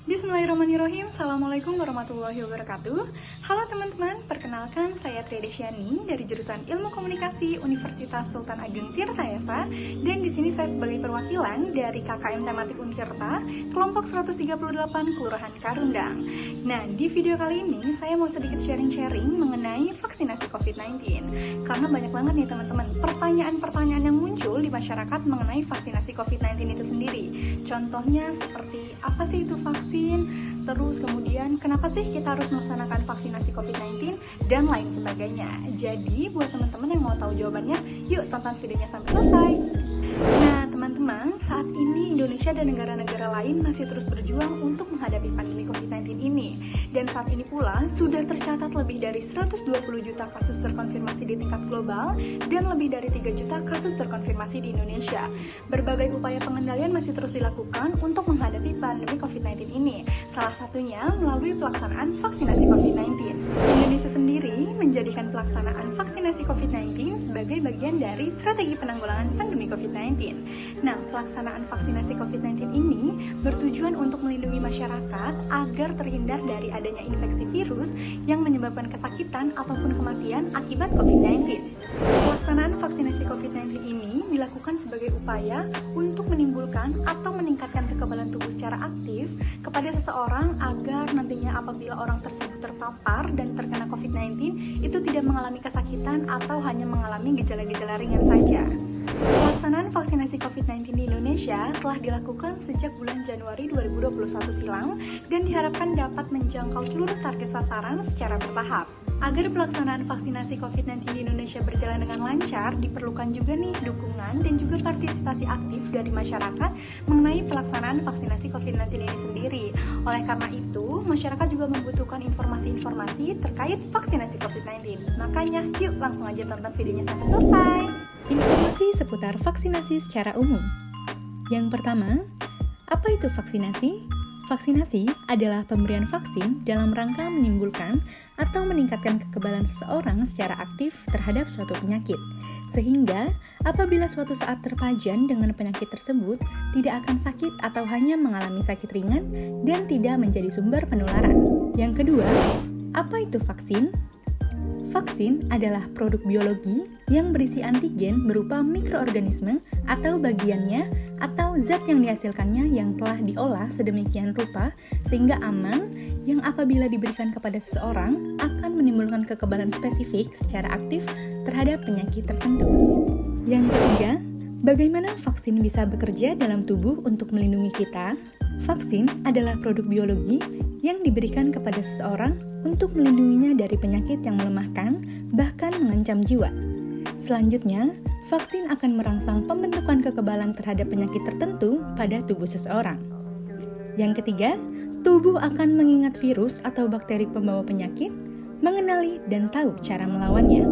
Bismillahirrahmanirrahim. Assalamualaikum warahmatullahi wabarakatuh. Halo teman-teman, perkenalkan saya Tri Desyani dari jurusan Ilmu Komunikasi Universitas Sultan Ageng Tirtayasa, dan di sini saya sebagai perwakilan dari KKM Tematik Untirta, kelompok 138 Kelurahan Karundang. Nah, di video kali ini saya mau sedikit sharing-sharing mengenai vaksinasi COVID-19. Karena banyak banget nih teman-teman pertanyaan-pertanyaan yang muncul di masyarakat mengenai vaksinasi COVID-19 itu sendiri. Contohnya seperti apa sih itu vaksin? Terus kemudian kenapa sih kita harus melaksanakan vaksinasi COVID-19 dan lain sebagainya. Jadi buat teman-teman yang mau tahu jawabannya, yuk tonton videonya sampai selesai. Nah teman-teman, saat ini Indonesia dan negara-negara lain masih terus berjuang untuk menghadapi pandemi COVID-19 ini. Dan saat ini pula sudah tercatat lebih dari 120 juta kasus terkonfirmasi di tingkat global dan lebih dari 3 juta kasus terkonfirmasi di Indonesia. Berbagai upaya pengendalian masih terus dilakukan untuk menghadapi pandemi COVID-19 ini. Salah satunya melalui pelaksanaan vaksinasi COVID-19. Indonesia sendiri menjadikan pelaksanaan vaksinasi COVID-19 sebagai bagian dari strategi penanggulangan pandemi COVID-19. Nah, pelaksanaan vaksinasi COVID-19 ini bertujuan untuk melindungi masyarakat agar terhindar dari adanya infeksi virus yang menyebabkan kesakitan ataupun kematian akibat COVID-19. Pelaksanaan vaksinasi COVID-19 ini dilakukan sebagai upaya untuk menimbulkan atau meningkatkan kekebalan tubuh secara aktif kepada seseorang agar nantinya apabila orang tersebut terpapar dan terkena COVID-19 itu tidak mengalami kesakitan atau hanya mengalami gejala-gejala ringan saja. Pelaksanaan vaksinasi COVID-19 di Indonesia telah dilakukan sejak bulan Januari 2021 silam dan diharapkan dapat menjangkau seluruh target sasaran secara bertahap. Agar pelaksanaan vaksinasi COVID-19 di Indonesia berjalan dengan lancar, diperlukan juga nih dukungan dan juga partisipasi aktif dari masyarakat mengenai pelaksanaan vaksinasi COVID-19 ini sendiri. Oleh karena itu, masyarakat juga membutuhkan informasi-informasi terkait vaksinasi COVID-19. Makanya, yuk langsung aja tonton videonya sampai selesai. Informasi seputar vaksinasi secara umum. Yang pertama, apa itu vaksinasi? Vaksinasi adalah pemberian vaksin dalam rangka menimbulkan atau meningkatkan kekebalan seseorang secara aktif terhadap suatu penyakit, sehingga apabila suatu saat terpajan dengan penyakit tersebut, tidak akan sakit atau hanya mengalami sakit ringan dan tidak menjadi sumber penularan. Yang kedua, apa itu vaksin? Vaksin adalah produk biologi yang berisi antigen berupa mikroorganisme atau bagiannya atau zat yang dihasilkannya yang telah diolah sedemikian rupa sehingga aman yang apabila diberikan kepada seseorang akan menimbulkan kekebalan spesifik secara aktif terhadap penyakit tertentu. Yang ketiga, bagaimana vaksin bisa bekerja dalam tubuh untuk melindungi kita? Vaksin adalah produk biologi yang diberikan kepada seseorang untuk melindunginya dari penyakit yang melemahkan, bahkan mengancam jiwa. Selanjutnya, vaksin akan merangsang pembentukan kekebalan terhadap penyakit tertentu pada tubuh seseorang. Yang ketiga, tubuh akan mengingat virus atau bakteri pembawa penyakit, mengenali dan tahu cara melawannya.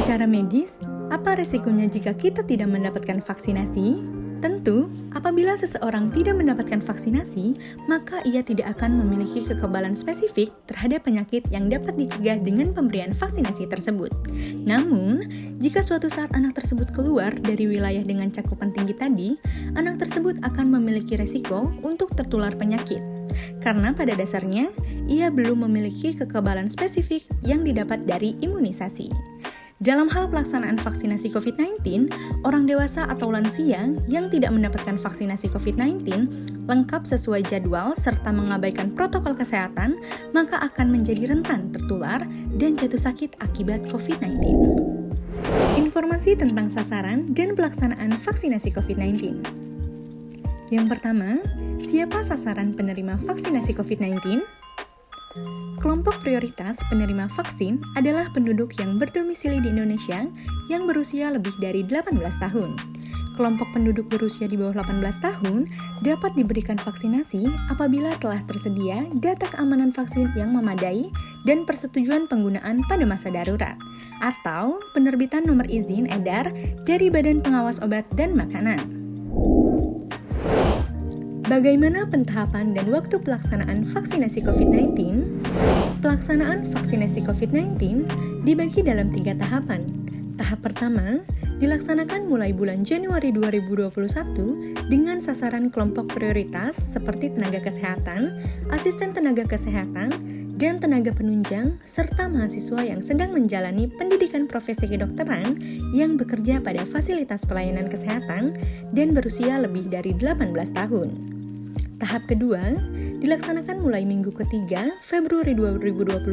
Secara medis, apa resikonya jika kita tidak mendapatkan vaksinasi? Tentu, apabila seseorang tidak mendapatkan vaksinasi, maka ia tidak akan memiliki kekebalan spesifik terhadap penyakit yang dapat dicegah dengan pemberian vaksinasi tersebut. Namun, jika suatu saat anak tersebut keluar dari wilayah dengan cakupan tinggi tadi, anak tersebut akan memiliki resiko untuk tertular penyakit. Karena pada dasarnya, ia belum memiliki kekebalan spesifik yang didapat dari imunisasi. Dalam hal pelaksanaan vaksinasi COVID-19, orang dewasa atau lansia yang tidak mendapatkan vaksinasi COVID-19 lengkap sesuai jadwal serta mengabaikan protokol kesehatan, maka akan menjadi rentan tertular dan jatuh sakit akibat COVID-19. Informasi tentang sasaran dan pelaksanaan vaksinasi COVID-19. Yang pertama, siapa sasaran penerima vaksinasi COVID-19? Kelompok prioritas penerima vaksin adalah penduduk yang berdomisili di Indonesia yang berusia lebih dari 18 tahun. Kelompok penduduk berusia di bawah 18 tahun dapat diberikan vaksinasi apabila telah tersedia data keamanan vaksin yang memadai dan persetujuan penggunaan pada masa darurat, atau penerbitan nomor izin edar dari Badan Pengawas Obat dan Makanan. Bagaimana pentahapan dan waktu pelaksanaan vaksinasi COVID-19? Pelaksanaan vaksinasi COVID-19 dibagi dalam 3 tahapan. Tahap pertama, dilaksanakan mulai bulan Januari 2021 dengan sasaran kelompok prioritas seperti tenaga kesehatan, asisten tenaga kesehatan, dan tenaga penunjang, serta mahasiswa yang sedang menjalani pendidikan profesi kedokteran yang bekerja pada fasilitas pelayanan kesehatan dan berusia lebih dari 18 tahun. Tahap kedua dilaksanakan mulai minggu ketiga Februari 2021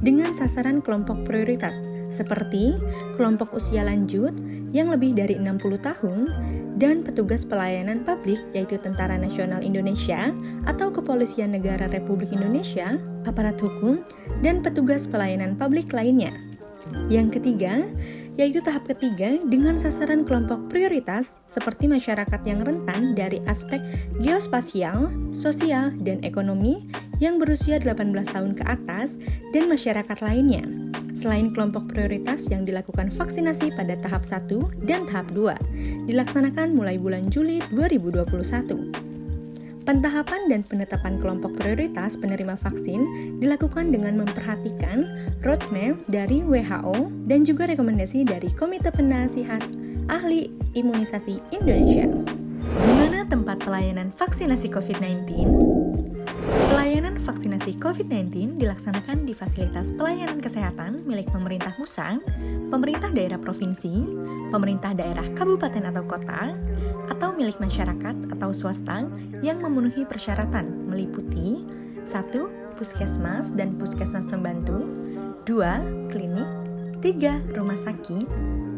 dengan sasaran kelompok prioritas seperti kelompok usia lanjut yang lebih dari 60 tahun dan petugas pelayanan publik yaitu Tentara Nasional Indonesia atau Kepolisian Negara Republik Indonesia, aparat hukum, dan petugas pelayanan publik lainnya. Yang ketiga, yaitu tahap ketiga dengan sasaran kelompok prioritas seperti masyarakat yang rentan dari aspek geospasial, sosial, dan ekonomi yang berusia 18 tahun ke atas dan masyarakat lainnya. Selain kelompok prioritas yang dilakukan vaksinasi pada tahap 1 dan tahap 2, dilaksanakan mulai bulan Juli 2021. Pentahapan dan penetapan kelompok prioritas penerima vaksin dilakukan dengan memperhatikan roadmap dari WHO dan juga rekomendasi dari Komite Penasihat Ahli Imunisasi Indonesia. Di mana tempat pelayanan vaksinasi COVID-19? Pelayanan vaksinasi COVID-19 dilaksanakan di fasilitas pelayanan kesehatan milik pemerintah pusat, pemerintah daerah provinsi, pemerintah daerah kabupaten atau kota, atau milik masyarakat atau swasta yang memenuhi persyaratan meliputi 1. Puskesmas dan puskesmas pembantu, 2. Klinik, 3. Rumah sakit,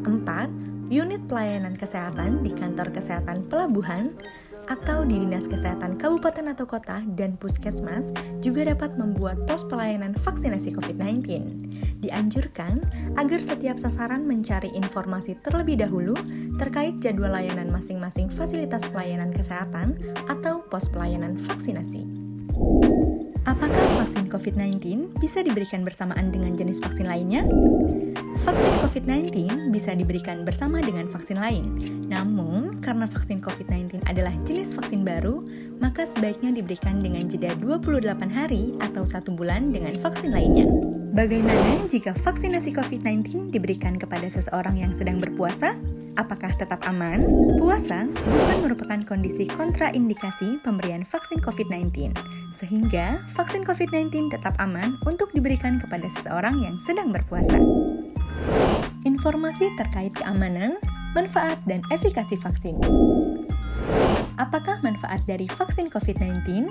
4. Unit pelayanan kesehatan di kantor kesehatan pelabuhan, atau di Dinas Kesehatan Kabupaten atau Kota dan Puskesmas juga dapat membuat pos pelayanan vaksinasi COVID-19. Dianjurkan agar setiap sasaran mencari informasi terlebih dahulu terkait jadwal layanan masing-masing fasilitas pelayanan kesehatan atau pos pelayanan vaksinasi. Apakah vaksin COVID-19 bisa diberikan bersamaan dengan jenis vaksin lainnya? Vaksin COVID-19 bisa diberikan bersama dengan vaksin lain. Namun, karena vaksin COVID-19 adalah jenis vaksin baru, maka sebaiknya diberikan dengan jeda 28 hari atau 1 bulan dengan vaksin lainnya. Bagaimana jika vaksinasi COVID-19 diberikan kepada seseorang yang sedang berpuasa? Apakah tetap aman? Puasa bukan merupakan kondisi kontraindikasi pemberian vaksin COVID-19, sehingga vaksin COVID-19 tetap aman untuk diberikan kepada seseorang yang sedang berpuasa. Informasi terkait keamanan, manfaat, dan efikasi vaksin. Apakah manfaat dari vaksin COVID-19?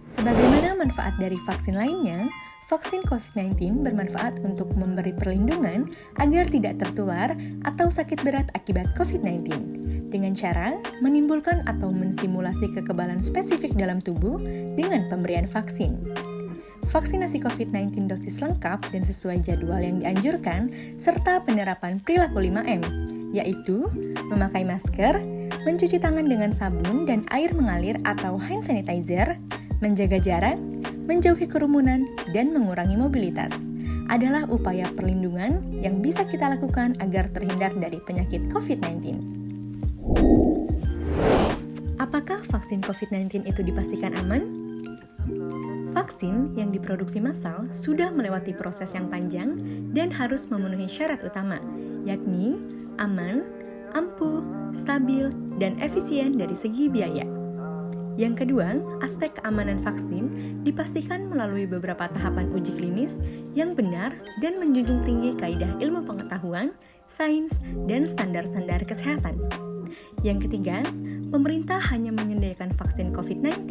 Sebagaimana manfaat dari vaksin lainnya, vaksin COVID-19 bermanfaat untuk memberi perlindungan agar tidak tertular atau sakit berat akibat COVID-19 dengan cara menimbulkan atau menstimulasi kekebalan spesifik dalam tubuh dengan pemberian vaksin. Vaksinasi COVID-19 dosis lengkap dan sesuai jadwal yang dianjurkan, serta penerapan perilaku 5M, yaitu memakai masker, mencuci tangan dengan sabun dan air mengalir atau hand sanitizer, menjaga jarak, menjauhi kerumunan, dan mengurangi mobilitas, adalah upaya perlindungan yang bisa kita lakukan agar terhindar dari penyakit COVID-19. Apakah vaksin COVID-19 itu dipastikan aman? Vaksin yang diproduksi massal sudah melewati proses yang panjang dan harus memenuhi syarat utama, yakni aman, ampuh, stabil, dan efisien dari segi biaya. Yang kedua, aspek keamanan vaksin dipastikan melalui beberapa tahapan uji klinis yang benar dan menjunjung tinggi kaidah ilmu pengetahuan, sains, dan standar-standar kesehatan. Yang ketiga, pemerintah hanya menyediakan vaksin COVID-19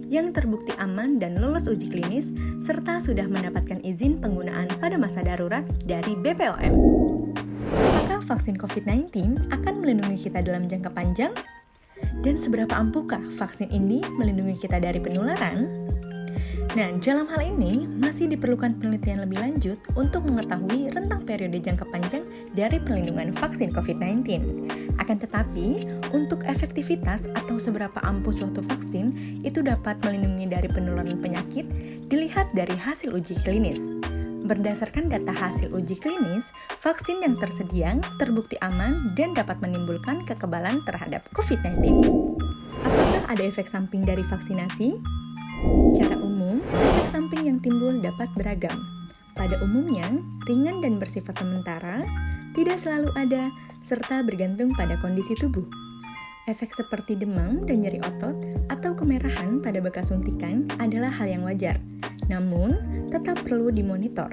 yang terbukti aman dan lolos uji klinis, serta sudah mendapatkan izin penggunaan pada masa darurat dari BPOM. Apakah vaksin COVID-19 akan melindungi kita dalam jangka panjang? Dan seberapa ampuhkah vaksin ini melindungi kita dari penularan? Nah, dalam hal ini masih diperlukan penelitian lebih lanjut untuk mengetahui rentang periode jangka panjang dari perlindungan vaksin COVID-19. Akan tetapi, untuk efektivitas atau seberapa ampuh suatu vaksin itu dapat melindungi dari penularan penyakit dilihat dari hasil uji klinis. Berdasarkan data hasil uji klinis, vaksin yang tersedia terbukti aman dan dapat menimbulkan kekebalan terhadap COVID-19. Apakah ada efek samping dari vaksinasi? Secara umum, efek samping yang timbul dapat beragam. Pada umumnya, ringan dan bersifat sementara, tidak selalu ada, serta bergantung pada kondisi tubuh. Efek seperti demam dan nyeri otot atau kemerahan pada bekas suntikan adalah hal yang wajar, namun tetap perlu dimonitor.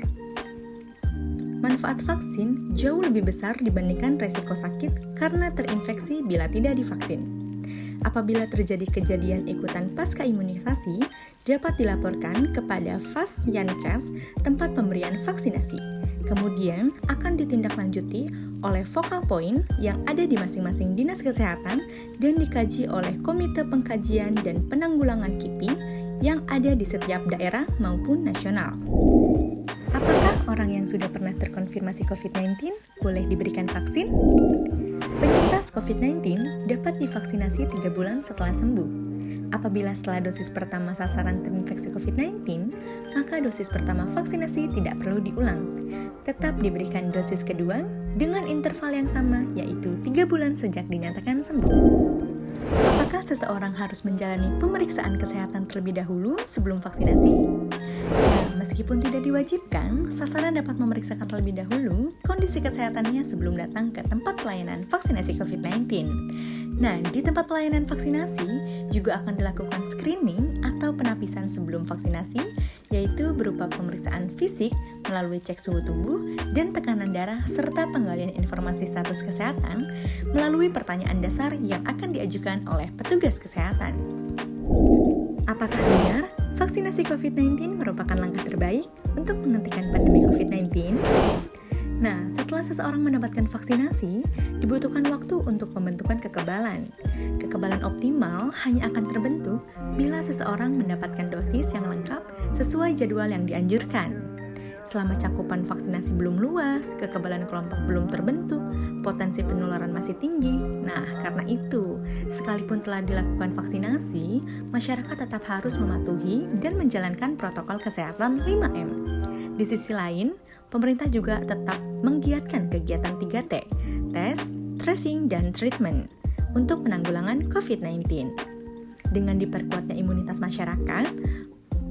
Manfaat vaksin jauh lebih besar dibandingkan resiko sakit karena terinfeksi bila tidak divaksin. Apabila terjadi kejadian ikutan pasca imunisasi, dapat dilaporkan kepada Fas Yankes, tempat pemberian vaksinasi. Kemudian akan ditindaklanjuti oleh focal point yang ada di masing-masing dinas kesehatan dan dikaji oleh Komite Pengkajian dan Penanggulangan KIPI yang ada di setiap daerah maupun nasional. Apakah orang yang sudah pernah terkonfirmasi COVID-19 boleh diberikan vaksin? Penyintas COVID-19 dapat divaksinasi 3 bulan setelah sembuh. Apabila setelah dosis pertama sasaran terinfeksi COVID-19, maka dosis pertama vaksinasi tidak perlu diulang. Tetap diberikan dosis kedua dengan interval yang sama, yaitu 3 bulan sejak dinyatakan sembuh. Apakah seseorang harus menjalani pemeriksaan kesehatan terlebih dahulu sebelum vaksinasi? Nah, meskipun tidak diwajibkan, sasaran dapat memeriksakan terlebih dahulu kondisi kesehatannya sebelum datang ke tempat pelayanan vaksinasi COVID-19. Nah, di tempat pelayanan vaksinasi juga akan dilakukan screening atau penapisan sebelum vaksinasi, yaitu berupa pemeriksaan fisik melalui cek suhu tubuh dan tekanan darah serta penggalian informasi status kesehatan melalui pertanyaan dasar yang akan diajukan oleh petugas kesehatan. Apakah benar vaksinasi COVID-19 merupakan langkah terbaik untuk menghentikan pandemi COVID-19? Nah, setelah seseorang mendapatkan vaksinasi, dibutuhkan waktu untuk pembentukan kekebalan. Kekebalan optimal hanya akan terbentuk bila seseorang mendapatkan dosis yang lengkap sesuai jadwal yang dianjurkan. Selama cakupan vaksinasi belum luas, kekebalan kelompok belum terbentuk, potensi penularan masih tinggi. Nah, karena itu, sekalipun telah dilakukan vaksinasi, masyarakat tetap harus mematuhi dan menjalankan protokol kesehatan 5M. Di sisi lain, pemerintah juga tetap menggiatkan kegiatan 3T, tes, tracing, dan treatment untuk penanggulangan COVID-19. Dengan diperkuatnya imunitas masyarakat,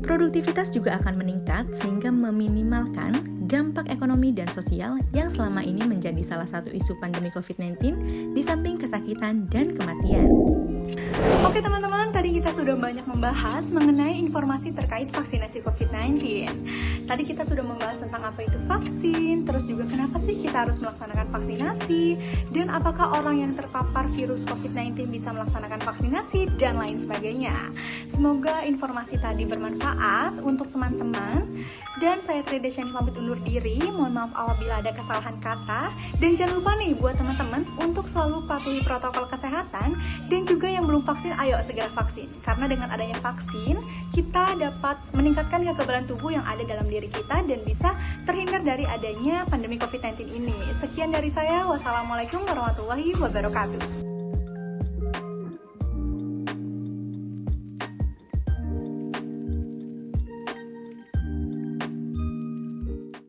produktivitas juga akan meningkat sehingga meminimalkan dampak ekonomi dan sosial yang selama ini menjadi salah satu isu pandemi COVID-19 di samping kesakitan dan kematian. Oke teman-teman, tadi kita sudah banyak membahas mengenai informasi terkait vaksinasi COVID-19. Tadi kita sudah membahas tentang apa itu vaksin, terus juga kenapa sih kita harus melaksanakan vaksinasi, dan apakah orang yang terpapar virus COVID-19 bisa melaksanakan vaksinasi, dan lain sebagainya. Semoga informasi tadi bermanfaat untuk teman-teman. Dan saya Trideshani pamit undur diri, mohon maaf apabila ada kesalahan kata. Dan jangan lupa nih buat teman-teman untuk selalu patuhi protokol kesehatan. Dan juga yang belum vaksin, ayo segera vaksin. Karena dengan adanya vaksin, kita dapat meningkatkan kekebalan tubuh yang ada dalam diri kita dan bisa terhindar dari adanya pandemi COVID-19 ini. Sekian dari saya, wassalamualaikum warahmatullahi wabarakatuh.